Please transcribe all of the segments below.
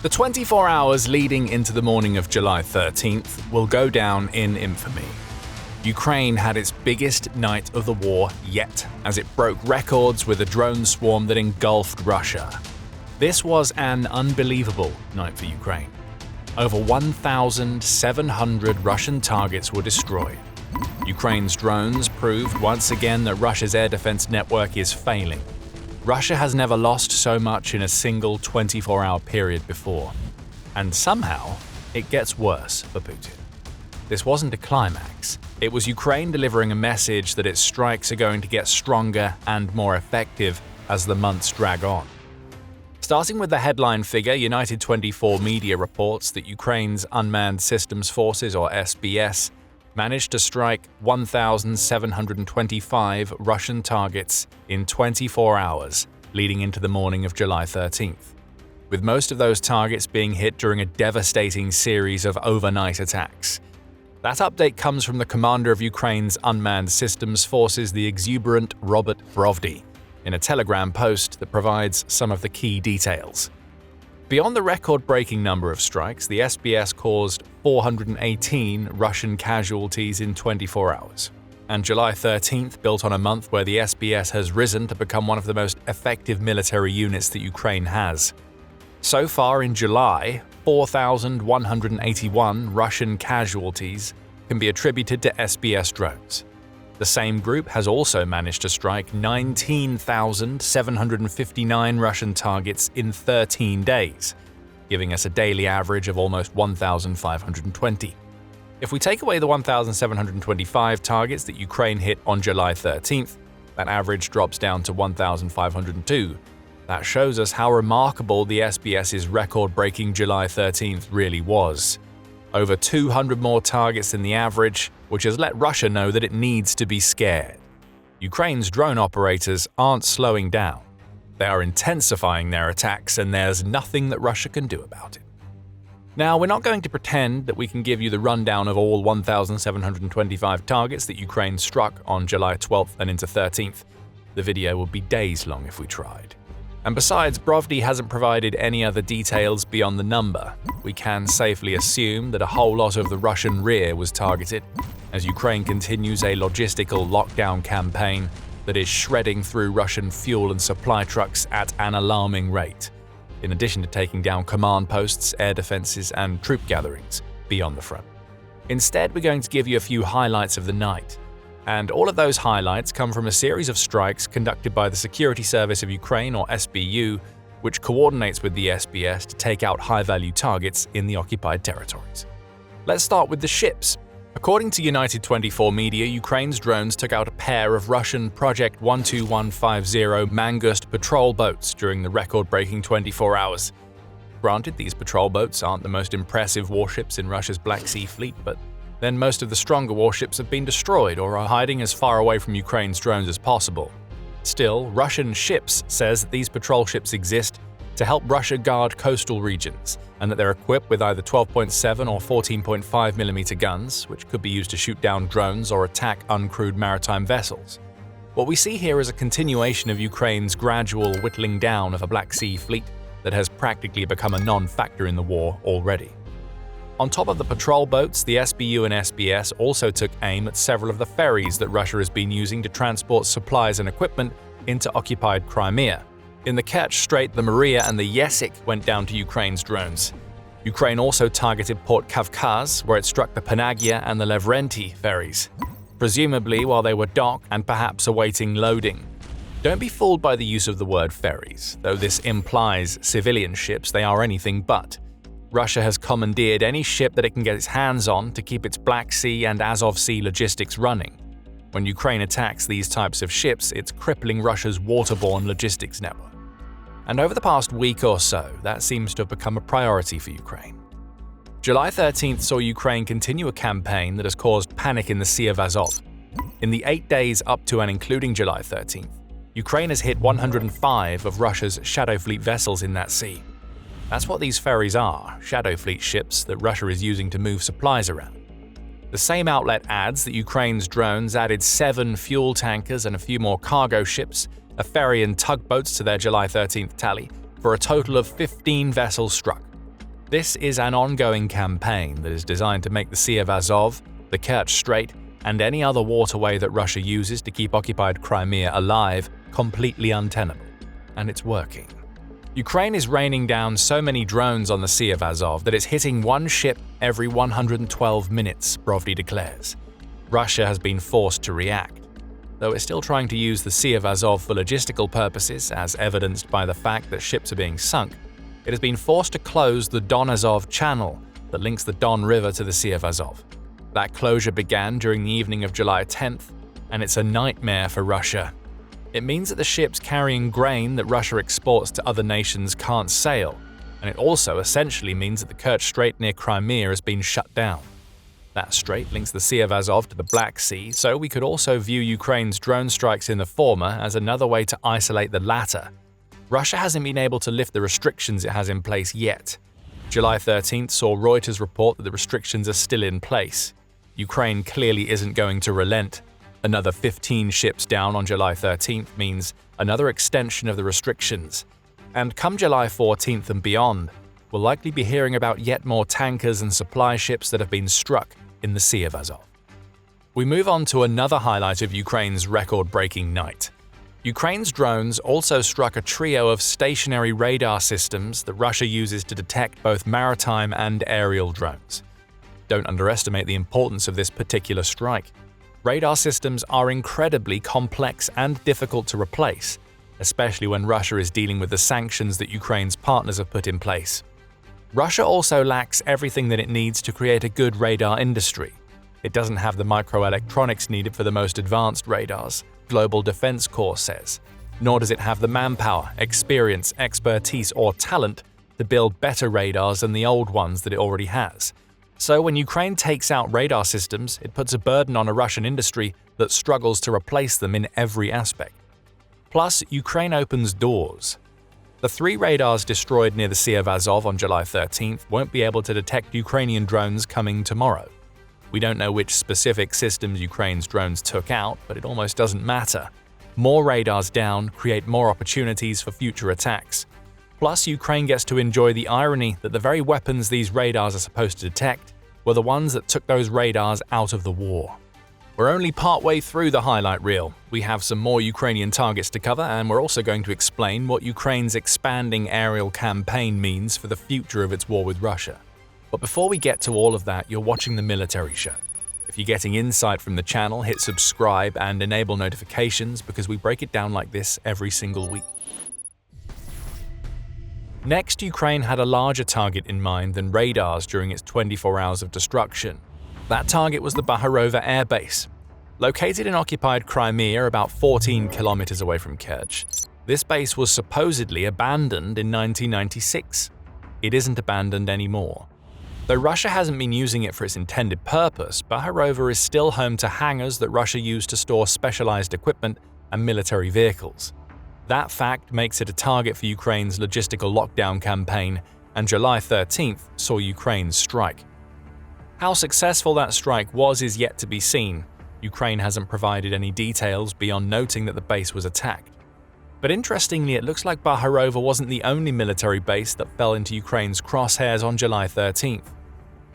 The 24 hours leading into the morning of July 13th will go down in infamy. Ukraine had its biggest night of the war yet, as it broke records with a drone swarm that engulfed Russia. This was an unbelievable night for Ukraine. Over 1,700 Russian targets were destroyed. Ukraine's drones proved once again that Russia's air defense network is failing. Russia has never lost so much in a single 24-hour period before. And somehow, it gets worse for Putin. This wasn't a climax. It was Ukraine delivering a message that its strikes are going to get stronger and more effective as the months drag on. Starting with the headline figure, United 24 media reports that Ukraine's Unmanned Systems Forces, or SBS, managed to strike 1,725 Russian targets in 24 hours, leading into the morning of July 13th, with most of those targets being hit during a devastating series of overnight attacks. That update comes from the commander of Ukraine's Unmanned Systems Forces, the exuberant Robert Baherove, in a Telegram post that provides some of the key details. Beyond the record-breaking number of strikes, the SBS caused 418 Russian casualties in 24 hours. And July 13th built on a month where the SBS has risen to become one of the most effective military units that Ukraine has. So far in July, 4,181 Russian casualties can be attributed to SBS drones. The same group has also managed to strike 19,759 Russian targets in 13 days, giving us a daily average of almost 1,520. If we take away the 1,725 targets that Ukraine hit on July 13th, that average drops down to 1,502. That shows us how remarkable the SBS's record-breaking July 13th really was. Over 200 more targets than the average, which has let Russia know that it needs to be scared. Ukraine's drone operators aren't slowing down. They are intensifying their attacks, and there's nothing that Russia can do about it. Now, we're not going to pretend that we can give you the rundown of all 1,725 targets that Ukraine struck on July 12th and into 13th. The video would be days long if we tried. And besides, Baherove hasn't provided any other details beyond the number. We can safely assume that a whole lot of the Russian rear was targeted, as Ukraine continues a logistical lockdown campaign that is shredding through Russian fuel and supply trucks at an alarming rate, in addition to taking down command posts, air defenses, and troop gatherings beyond the front. Instead, we're going to give you a few highlights of the night. And all of those highlights come from a series of strikes conducted by the Security Service of Ukraine, or SBU, which coordinates with the SBS to take out high-value targets in the occupied territories. Let's start with the ships. According to United 24 media, Ukraine's drones took out a pair of Russian Project 12150 Mangust patrol boats during the record-breaking 24 hours. Granted, these patrol boats aren't the most impressive warships in Russia's Black Sea Fleet, but then most of the stronger warships have been destroyed or are hiding as far away from Ukraine's drones as possible. Still, Russian Ships says that these patrol ships exist to help Russia guard coastal regions, and that they're equipped with either 12.7 or 14.5mm guns, which could be used to shoot down drones or attack uncrewed maritime vessels. What we see here is a continuation of Ukraine's gradual whittling down of a Black Sea fleet that has practically become a non-factor in the war already. On top of the patrol boats, the SBU and SBS also took aim at several of the ferries that Russia has been using to transport supplies and equipment into occupied Crimea. In the Kerch Strait, the Maria and the Yesik went down to Ukraine's drones. Ukraine also targeted Port Kavkaz, where it struck the Panagia and the Lavrenti ferries, presumably while they were docked and perhaps awaiting loading. Don't be fooled by the use of the word ferries, though this implies civilian ships. They are anything but. Russia has commandeered any ship that it can get its hands on to keep its Black Sea and Azov Sea logistics running. When Ukraine attacks these types of ships, it's crippling Russia's waterborne logistics network. And over the past week or so, that seems to have become a priority for Ukraine. July 13th saw Ukraine continue a campaign that has caused panic in the Sea of Azov. In the 8 days up to and including July 13th, Ukraine has hit 105 of Russia's Shadow Fleet vessels in that sea. That's what these ferries are, Shadow Fleet ships that Russia is using to move supplies around. The same outlet adds that Ukraine's drones added 7 fuel tankers and a few more cargo ships, a ferry and tugboats to their July 13th tally, for a total of 15 vessels struck. This is an ongoing campaign that is designed to make the Sea of Azov, the Kerch Strait, and any other waterway that Russia uses to keep occupied Crimea alive completely untenable. And it's working. Ukraine is raining down so many drones on the Sea of Azov that it's hitting one ship every 112 minutes, Brovdi declares. Russia has been forced to react. Though it's still trying to use the Sea of Azov for logistical purposes, as evidenced by the fact that ships are being sunk, it has been forced to close the Don Azov channel that links the Don River to the Sea of Azov. That closure began during the evening of July 10th, and it's a nightmare for Russia. It means that the ships carrying grain that Russia exports to other nations can't sail, and it also essentially means that the Kerch Strait near Crimea has been shut down. That strait links the Sea of Azov to the Black Sea, so we could also view Ukraine's drone strikes in the former as another way to isolate the latter. Russia hasn't been able to lift the restrictions it has in place yet. July 13th saw Reuters report that the restrictions are still in place. Ukraine clearly isn't going to relent. Another 15 ships down on July 13th means another extension of the restrictions. And come July 14th and beyond, we'll likely be hearing about yet more tankers and supply ships that have been struck in the Sea of Azov. We move on to another highlight of Ukraine's record-breaking night. Ukraine's drones also struck a trio of stationary radar systems that Russia uses to detect both maritime and aerial drones. Don't underestimate the importance of this particular strike. Radar systems are incredibly complex and difficult to replace, especially when Russia is dealing with the sanctions that Ukraine's partners have put in place. Russia also lacks everything that it needs to create a good radar industry. It doesn't have the microelectronics needed for the most advanced radars, Global Defense Corps says, nor does it have the manpower, experience, expertise, or talent to build better radars than the old ones that it already has. So when Ukraine takes out radar systems, it puts a burden on a Russian industry that struggles to replace them in every aspect. Plus, Ukraine opens doors. The 3 radars destroyed near the Sea of Azov on July 13th won't be able to detect Ukrainian drones coming tomorrow. We don't know which specific systems Ukraine's drones took out, but it almost doesn't matter. More radars down create more opportunities for future attacks. Plus, Ukraine gets to enjoy the irony that the very weapons these radars are supposed to detect were the ones that took those radars out of the war. We're only partway through the highlight reel. We have some more Ukrainian targets to cover, and we're also going to explain what Ukraine's expanding aerial campaign means for the future of its war with Russia. But before we get to all of that, you're watching The Military Show. If you're getting insight from the channel, hit subscribe and enable notifications because we break it down like this every single week. Next, Ukraine had a larger target in mind than radars during its 24 hours of destruction. That target was the Baherove Airbase. Located in occupied Crimea about 14 kilometers away from Kerch, this base was supposedly abandoned in 1996. It isn't abandoned anymore. Though Russia hasn't been using it for its intended purpose, Baherove is still home to hangars that Russia used to store specialized equipment and military vehicles. That fact makes it a target for Ukraine's logistical lockdown campaign, and July 13th saw Ukraine's strike. How successful that strike was is yet to be seen. Ukraine hasn't provided any details beyond noting that the base was attacked. But interestingly, it looks like Baherove wasn't the only military base that fell into Ukraine's crosshairs on July 13th.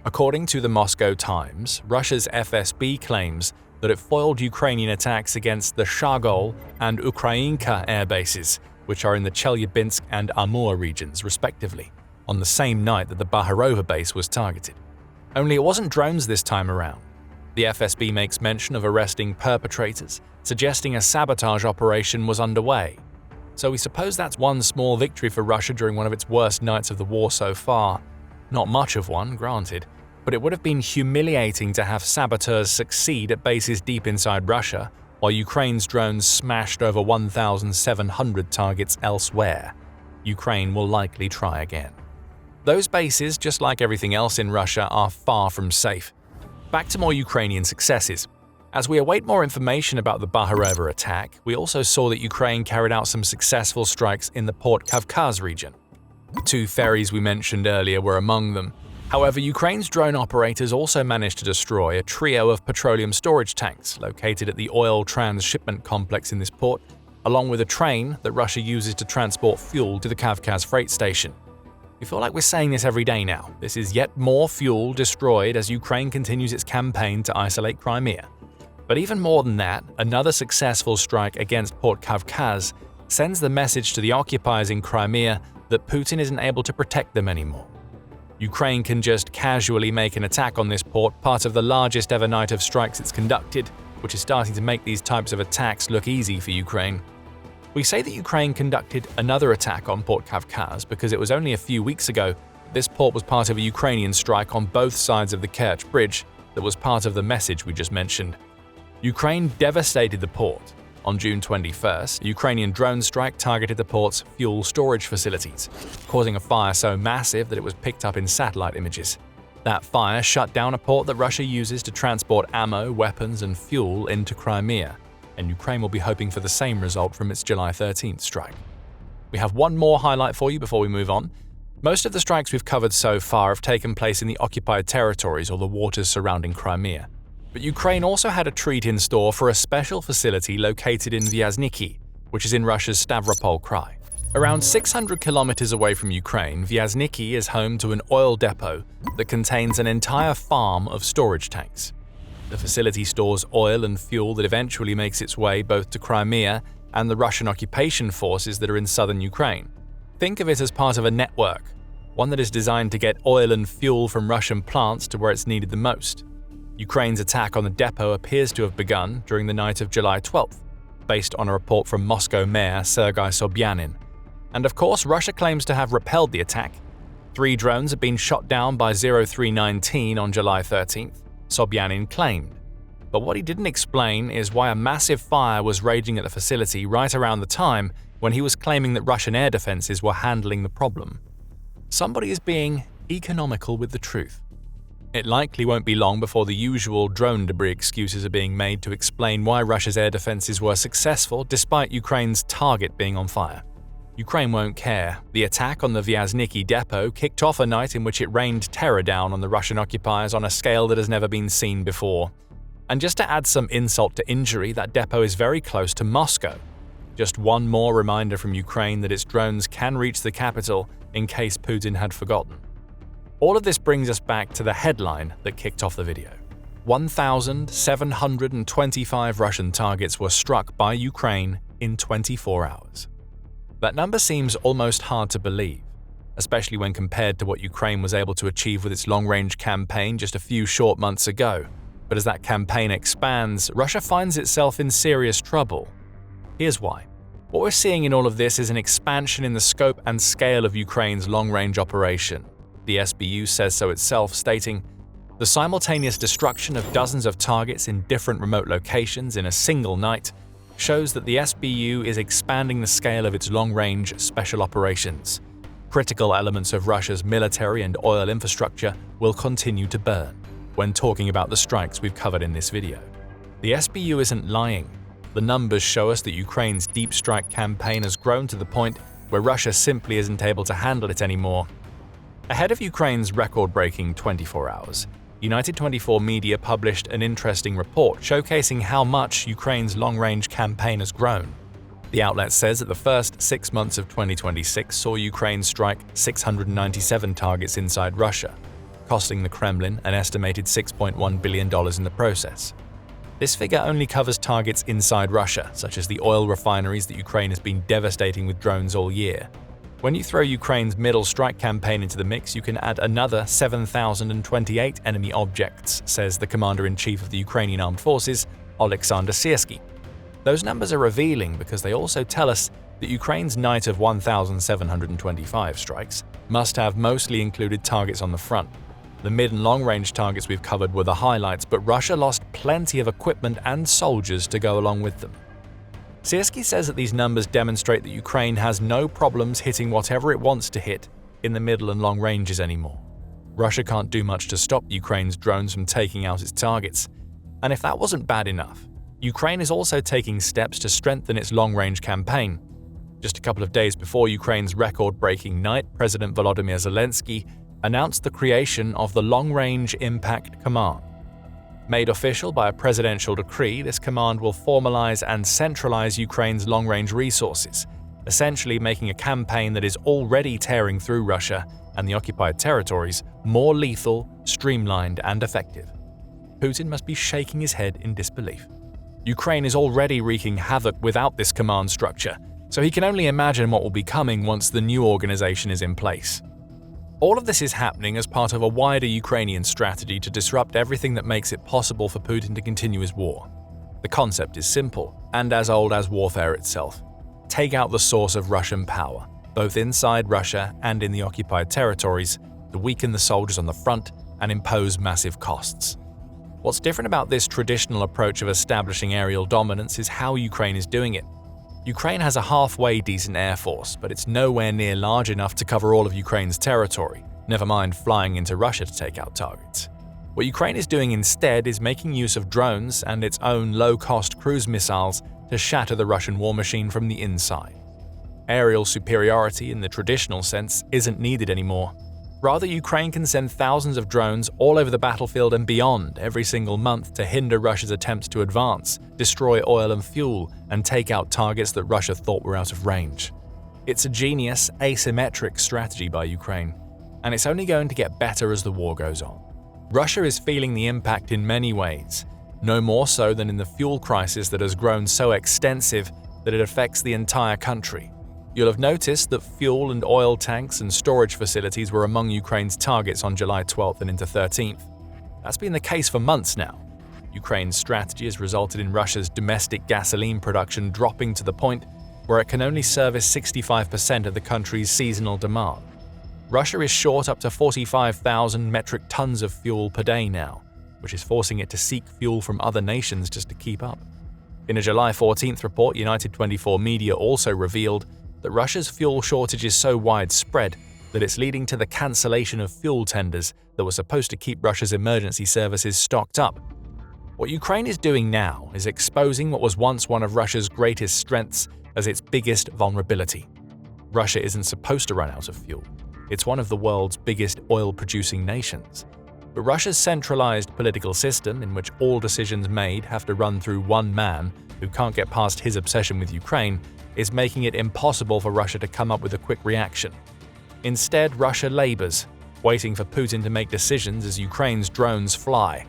According to the Moscow Times, Russia's FSB claims that it foiled Ukrainian attacks against the Shargol and Ukrainka air bases, which are in the Chelyabinsk and Amur regions, respectively, on the same night that the Baherove base was targeted. Only it wasn't drones this time around. The FSB makes mention of arresting perpetrators, suggesting a sabotage operation was underway. So we suppose that's one small victory for Russia during one of its worst nights of the war so far. Not much of one, granted, but it would have been humiliating to have saboteurs succeed at bases deep inside Russia, while Ukraine's drones smashed over 1,700 targets elsewhere. Ukraine will likely try again. Those bases, just like everything else in Russia, are far from safe. Back to more Ukrainian successes. As we await more information about the Baherove attack, we also saw that Ukraine carried out some successful strikes in the Port Kavkaz region. The 2 ferries we mentioned earlier were among them. However, Ukraine's drone operators also managed to destroy a trio of petroleum storage tanks located at the oil transshipment complex in this port, along with a train that Russia uses to transport fuel to the Kavkaz freight station. We feel like we're saying this every day now. This is yet more fuel destroyed as Ukraine continues its campaign to isolate Crimea. But even more than that, another successful strike against Port Kavkaz sends the message to the occupiers in Crimea that Putin isn't able to protect them anymore. Ukraine can just casually make an attack on this port, part of the largest ever night of strikes it's conducted, which is starting to make these types of attacks look easy for Ukraine. We say that Ukraine conducted another attack on Port Kavkaz because it was only a few weeks ago this port was part of a Ukrainian strike on both sides of the Kerch Bridge that was part of the message we just mentioned. Ukraine devastated the port. On June 21st, a Ukrainian drone strike targeted the port's fuel storage facilities, causing a fire so massive that it was picked up in satellite images. That fire shut down a port that Russia uses to transport ammo, weapons, and fuel into Crimea, and Ukraine will be hoping for the same result from its July 13th strike. We have one more highlight for you before we move on. Most of the strikes we've covered so far have taken place in the occupied territories or the waters surrounding Crimea. But Ukraine also had a treat in store for a special facility located in Vyazniki, which is in Russia's Stavropol Krai. Around 600 kilometers away from Ukraine, Vyazniki is home to an oil depot that contains an entire farm of storage tanks. The facility stores oil and fuel that eventually makes its way both to Crimea and the Russian occupation forces that are in southern Ukraine. Think of it as part of a network, one that is designed to get oil and fuel from Russian plants to where it's needed the most. Ukraine's attack on the depot appears to have begun during the night of July 12th, based on a report from Moscow Mayor Sergei Sobyanin. And of course, Russia claims to have repelled the attack. 3 drones have been shot down by 0319 on July 13th, Sobyanin claimed. But what he didn't explain is why a massive fire was raging at the facility right around the time when he was claiming that Russian air defenses were handling the problem. Somebody is being economical with the truth. It likely won't be long before the usual drone debris excuses are being made to explain why Russia's air defenses were successful despite Ukraine's target being on fire. Ukraine won't care. The attack on the Vyazniki depot kicked off a night in which it rained terror down on the Russian occupiers on a scale that has never been seen before. And just to add some insult to injury, that depot is very close to Moscow. Just one more reminder from Ukraine that its drones can reach the capital in case Putin had forgotten. All of this brings us back to the headline that kicked off the video. 1,725 Russian targets were struck by Ukraine in 24 hours. That number seems almost hard to believe, especially when compared to what Ukraine was able to achieve with its long-range campaign just a few short months ago. But as that campaign expands, Russia finds itself in serious trouble. Here's why. What we're seeing in all of this is an expansion in the scope and scale of Ukraine's long-range operation. The SBU says so itself, stating, "The simultaneous destruction of dozens of targets in different remote locations in a single night shows that the SBU is expanding the scale of its long-range special operations. Critical elements of Russia's military and oil infrastructure will continue to burn," when talking about the strikes we've covered in this video. The SBU isn't lying. The numbers show us that Ukraine's deep strike campaign has grown to the point where Russia simply isn't able to handle it anymore. Ahead of Ukraine's record-breaking 24 hours, United 24 Media published an interesting report showcasing how much Ukraine's long-range campaign has grown. The outlet says that the first 6 months of 2026 saw Ukraine strike 697 targets inside Russia, costing the Kremlin an estimated $6.1 billion in the process. This figure only covers targets inside Russia, such as the oil refineries that Ukraine has been devastating with drones all year. When you throw Ukraine's middle strike campaign into the mix, you can add another 7,028 enemy objects, says the commander-in-chief of the Ukrainian Armed Forces, Oleksandr Syrskyi. Those numbers are revealing because they also tell us that Ukraine's night of 1,725 strikes must have mostly included targets on the front. The mid- and long-range targets we've covered were the highlights, but Russia lost plenty of equipment and soldiers to go along with them. Syrskyi says that these numbers demonstrate that Ukraine has no problems hitting whatever it wants to hit in the middle and long ranges anymore. Russia can't do much to stop Ukraine's drones from taking out its targets. And if that wasn't bad enough, Ukraine is also taking steps to strengthen its long-range campaign. Just a couple of days before Ukraine's record-breaking night, President Volodymyr Zelensky announced the creation of the Long-Range Impact Command. Made official by a presidential decree, this command will formalize and centralize Ukraine's long-range resources, essentially making a campaign that is already tearing through Russia and the occupied territories more lethal, streamlined, and effective. Putin must be shaking his head in disbelief. Ukraine is already wreaking havoc without this command structure, so he can only imagine what will be coming once the new organization is in place. All of this is happening as part of a wider Ukrainian strategy to disrupt everything that makes it possible for Putin to continue his war. The concept is simple, and as old as warfare itself. Take out the source of Russian power, both inside Russia and in the occupied territories, to weaken the soldiers on the front and impose massive costs. What's different about this traditional approach of establishing aerial dominance is how Ukraine is doing it. Ukraine has a halfway decent air force, but it's nowhere near large enough to cover all of Ukraine's territory, never mind flying into Russia to take out targets. What Ukraine is doing instead is making use of drones and its own low-cost cruise missiles to shatter the Russian war machine from the inside. Aerial superiority in the traditional sense isn't needed anymore. Rather, Ukraine can send thousands of drones all over the battlefield and beyond every single month to hinder Russia's attempts to advance, destroy oil and fuel, and take out targets that Russia thought were out of range. It's a genius, asymmetric strategy by Ukraine, and it's only going to get better as the war goes on. Russia is feeling the impact in many ways, no more so than in the fuel crisis that has grown so extensive that it affects the entire country. You'll have noticed that fuel and oil tanks and storage facilities were among Ukraine's targets on July 12th and into 13th. That's been the case for months now. Ukraine's strategy has resulted in Russia's domestic gasoline production dropping to the point where it can only service 65% of the country's seasonal demand. Russia is short up to 45,000 metric tons of fuel per day now, which is forcing it to seek fuel from other nations just to keep up. In a July 14th report, United 24 Media also revealed that Russia's fuel shortage is so widespread that it's leading to the cancellation of fuel tenders that were supposed to keep Russia's emergency services stocked up. What Ukraine is doing now is exposing what was once one of Russia's greatest strengths as its biggest vulnerability. Russia isn't supposed to run out of fuel. It's one of the world's biggest oil-producing nations. But Russia's centralized political system, in which all decisions made have to run through one man who can't get past his obsession with Ukraine, is making it impossible for Russia to come up with a quick reaction. Instead, Russia labors, waiting for Putin to make decisions as Ukraine's drones fly.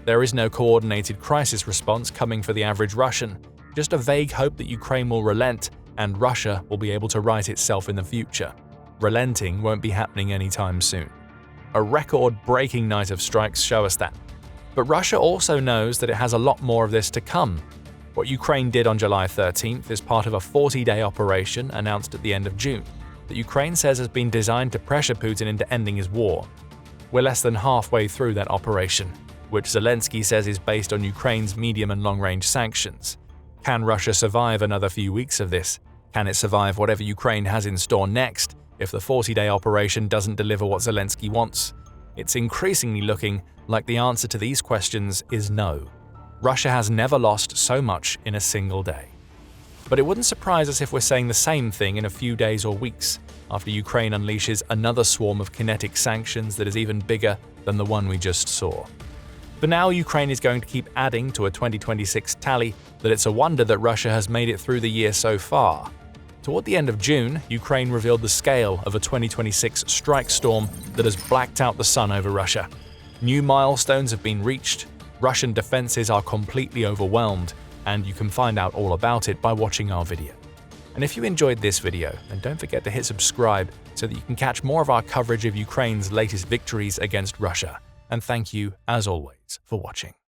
There is no coordinated crisis response coming for the average Russian, just a vague hope that Ukraine will relent and Russia will be able to right itself in the future. Relenting won't be happening anytime soon. A record-breaking night of strikes show us that. But Russia also knows that it has a lot more of this to come. What Ukraine did on July 13th is part of a 40-day operation announced at the end of June that Ukraine says has been designed to pressure Putin into ending his war. We're less than halfway through that operation, which Zelensky says is based on Ukraine's medium and long-range sanctions. Can Russia survive another few weeks of this? Can it survive whatever Ukraine has in store next if the 40-day operation doesn't deliver what Zelensky wants? It's increasingly looking like the answer to these questions is no. Russia has never lost so much in a single day. But it wouldn't surprise us if we're saying the same thing in a few days or weeks, after Ukraine unleashes another swarm of kinetic sanctions that is even bigger than the one we just saw. For now, Ukraine is going to keep adding to a 2026 tally that it's a wonder that Russia has made it through the year so far. Toward the end of June, Ukraine revealed the scale of a 2026 strike storm that has blacked out the sun over Russia. New milestones have been reached, Russian defenses are completely overwhelmed, and you can find out all about it by watching our video. And if you enjoyed this video, then don't forget to hit subscribe so that you can catch more of our coverage of Ukraine's latest victories against Russia. And thank you, as always, for watching.